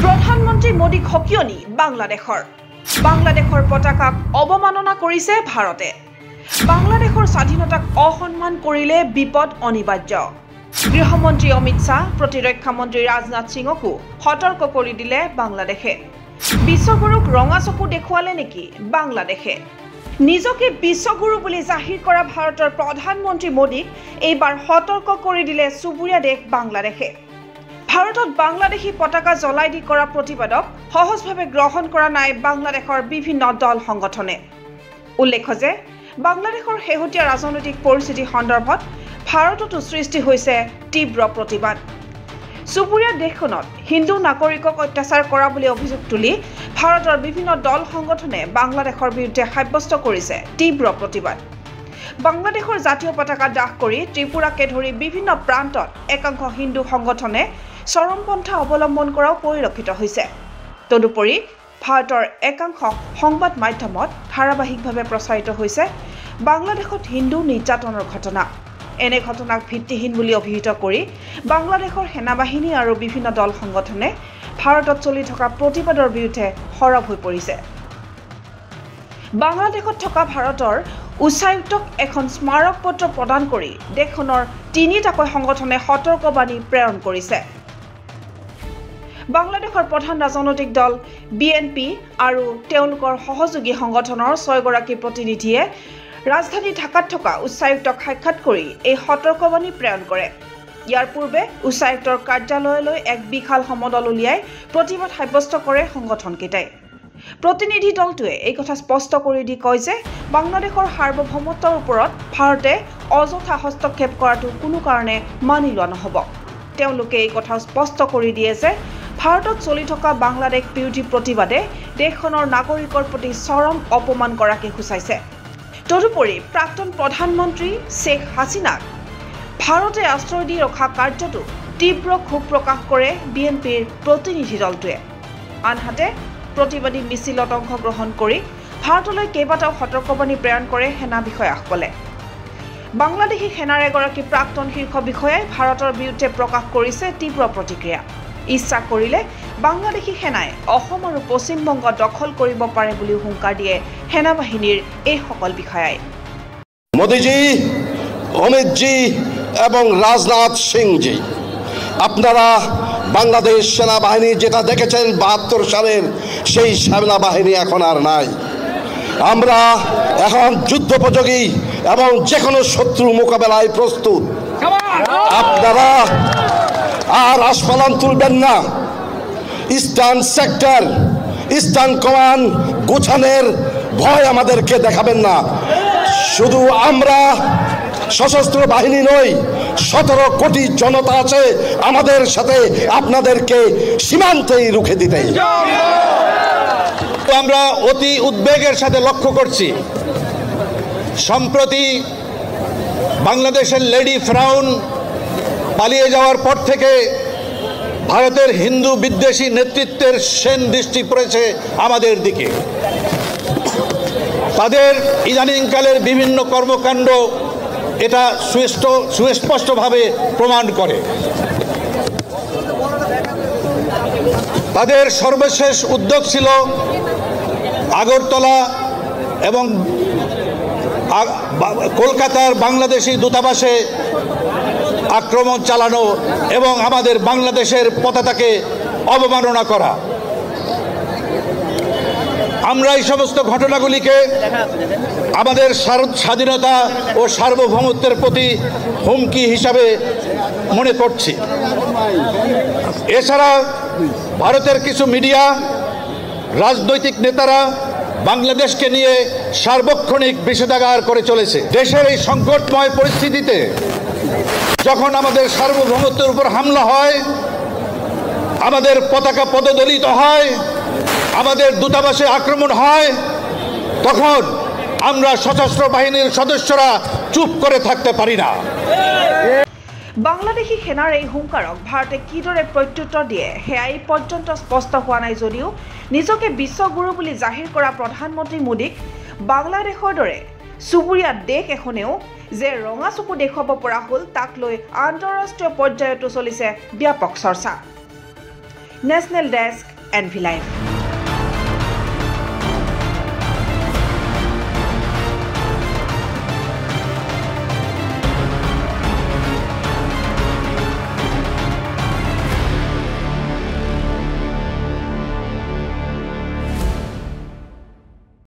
প্ৰধানমন্ত্ৰী মোদীক হকিয়নি বাংলাদেশৰ পতাকাক অৱমাননা কৰিছে ভাৰতে। বাংলাদেশৰ স্বাধীনতাক অসন্মান কৰিলে বিপদ অনিবাৰ্য। গৃহমন্ত্ৰী অমিত শাহ, প্ৰতিৰক্ষা মন্ত্ৰী ৰাজনাথ সিঙকো সতৰ্ক কৰি দিলে বাংলাদেশে। বিশ্বগুৰুক ৰঙা চকু দেখুৱালে নেকি বাংলাদেশে? নিজকে বিশ্বগুৰু বুলি জাহিৰ কৰা ভাৰতৰ প্ৰধানমন্ত্ৰী মোদীক এইবাৰ সতৰ্ক কৰি দিলে চুবুৰীয়া দেশ বাংলাদেশে। ভাৰতত বাংলাদেশী পতাকা জ্বলাই দি কৰা প্ৰতিবাদক সহজভাৱে গ্ৰহণ কৰা নাই বাংলাদেশৰ বিভিন্ন দল সংগঠনে। উল্লেখ্য যে বাংলাদেশৰ শেহতীয়া ৰাজনৈতিক পৰিস্থিতি সন্দৰ্ভত ভাৰততো সৃষ্টি হৈছে তীব্ৰ প্ৰতিবাদ। চুবুৰীয়া দেশখনত হিন্দু নাগৰিকক অত্যাচাৰ কৰা বুলি অভিযোগ তুলি ভাৰতৰ বিভিন্ন দল সংগঠনে বাংলাদেশৰ বিৰুদ্ধে সাব্যস্ত কৰিছে তীব্ৰ প্ৰতিবাদ। বাংলাদেশৰ জাতীয় পতাকা দাহ কৰি ত্ৰিপুৰাকে ধৰি বিভিন্ন প্ৰান্তত একাংশ হিন্দু সংগঠনে চৰমপন্থা অৱলম্বন কৰাও পৰিলক্ষিত হৈছে। তদুপৰি ভাৰতৰ একাংশ সংবাদ মাধ্যমত ধাৰাবাহিকভাৱে প্ৰচাৰিত হৈছে বাংলাদেশত হিন্দু নিৰ্যাতনৰ ঘটনা। এনে ঘটনাক ভিত্তিহীন বুলি অভিহিত কৰি বাংলাদেশৰ সেনাবাহিনী আৰু বিভিন্ন দল সংগঠনে ভাৰতত চলি থকা প্ৰতিবাদৰ বিৰুদ্ধে সৰব হৈ পৰিছে। বাংলাদেশত থকা ভাৰতৰ উচ্চায়ুক্তক এখন স্মাৰক পত্ৰ প্ৰদান কৰি দেশখনৰ তিনিটাকৈ সংগঠনে সতৰ্কবাণী প্ৰেৰণ কৰিছে। বাংলাদেশৰ প্ৰধান ৰাজনৈতিক দল BNP আৰু তেওঁলোকৰ সহযোগী সংগঠনৰ 6 গৰাকী প্ৰতিনিধিয়ে ৰাজধানী ঢাকাত থকা উচ্চায়ুক্তক সাক্ষাৎ কৰি এই সতৰ্কবাণী প্ৰেৰণ কৰে। ইয়াৰ পূৰ্বে উচ্চায়ুক্তৰ কাৰ্যালয়লৈ এক বিশাল সমদল উলিয়াই প্ৰতিবাদ সাব্যস্ত কৰে সংগঠনকেইটাই। প্ৰতিনিধি দলটোৱে এই কথা স্পষ্ট কৰি দি কয় যে বাংলাদেশৰ সাৰ্বভৌমত্বৰ ওপৰত ভাৰতে অযথা হস্তক্ষেপ কৰাটো কোনো কাৰণে মানি লোৱা নহ'ব। তেওঁলোকে এই কথা স্পষ্ট কৰি দিয়ে যে ভাৰতত চলি থকা বাংলাদেশ বিৰোধী প্ৰতিবাদে দেশখনৰ নাগৰিকৰ প্ৰতি চৰম অপমান কৰাকে সূচাইছে। তদুপৰি প্ৰাক্তন প্ৰধানমন্ত্ৰী শ্বেখ হাছিনাক ভাৰতে আশ্ৰয় দি ৰখা কাৰ্যটো তীব্ৰ ক্ষোভ প্ৰকাশ কৰে BNPৰ প্ৰতিনিধি দলটোৱে। আনহাতে প্ৰতিবাদী মিছিলত অংশগ্ৰহণ কৰি ভাৰতলৈ কেইবাটাও সতৰ্কবাণী প্ৰেৰণ কৰে সেনা বিষয়াসকলে। বাংলাদেশী সেনাৰ এগৰাকী প্ৰাক্তন শীৰ্ষ বিষয়াই ভাৰতৰ বিৰুদ্ধে প্ৰকাশ কৰিছে তীব্ৰ প্ৰতিক্ৰিয়া। ইচ্ছা কৰিলে বাংলাদেশী সেনাই অসম আৰু পশ্চিমবংগ দখল কৰিব পাৰে বুলি হুংকাৰ দিয়ে সেনাবাহিনীৰ এইসকল বিষয়াই। মোদীজি, অমিতজি এবং রাজনাথ সিংজি, আপনারা বাংলাদেশ সেনাবাহিনী যেটা দেখেছেন 72 সালের সেই সেনাবাহিনী এখন আর নাই। আমরা এখন যুদ্ধোপযোগী এবং যে কোনো শত্রু মোকাবেলায় প্রস্তুত। আপনারা আর আস্ফালন তুলবেন না। ইস্টার্ন সেক্টর, ইস্টার্ন কমান্ড গোছানোর ভয় আমাদেরকে দেখাবেন না। শুধু আমরা সশস্ত্র বাহিনী নই, 17 কোটি জনতা আছে আমাদের সাথে, আপনাদেরকে সীমান্তেই রুখে দিতে। আমরা অতি উদ্বেগের সাথে লক্ষ্য করছি সম্প্রতি বাংলাদেশের লেডি ফ্রাউন পালিয়ে যাওয়ার পর থেকে ভারতের হিন্দু বিদ্বেষী নেতৃত্বের সেন দৃষ্টি পড়েছে আমাদের দিকে। তাদের ইদানিংকালের বিভিন্ন কর্মকাণ্ড এটা সুস্পষ্টভাবে প্রমাণ করে। তাদের সর্বশেষ উদ্যোগ ছিল আগরতলা এবং কলকাতার বাংলাদেশি দূতাবাসে আক্রমণ চালানো এবং আমাদের বাংলাদেশের পতাকাকে অবমাননা করা। আমরা এই সমস্ত ঘটনাগুলিকে আমাদের স্বাধীনতা ও সার্বভৌমত্বের প্রতি হুমকি হিসাবে মনে করছি। এছাড়া ভারতের কিছু মিডিয়া, রাজনৈতিক নেতারা বাংলাদেশকে নিয়ে সার্বক্ষণিক বিষোদ্গার করে চলেছে। দেশের এই সংকটময় পরিস্থিতিতে যখন আমাদের সার্বভৌমত্বের উপর হামলা হয়, আমাদের পতাকা পদদলিত হয়, আমাদের দূতাবাসে আক্রমণ হয়, তখন আমরা সশস্ত্র বাহিনীর সদস্যরা চুপ করে থাকতে পারি না। বাংলাদেশী সেনাৰ এই হুংকাৰক ভাৰতে কিদৰে প্ৰত্যুত্তৰ দিয়ে সেয়া এই পৰ্যন্ত স্পষ্ট হোৱা নাই যদিও নিজকে বিশ্বগুৰু বুলি জাহিৰ কৰা প্ৰধানমন্ত্ৰী মোদীক বাংলাদেশৰ দৰে চুবুৰীয়া দেশ এখনেও যে ৰঙা চকু দেখুৱাব পৰা হ'ল তাক লৈ আন্তঃৰাষ্ট্ৰীয় পৰ্যায়তো চলিছে ব্যাপক চৰ্চা। National desk, NV Live।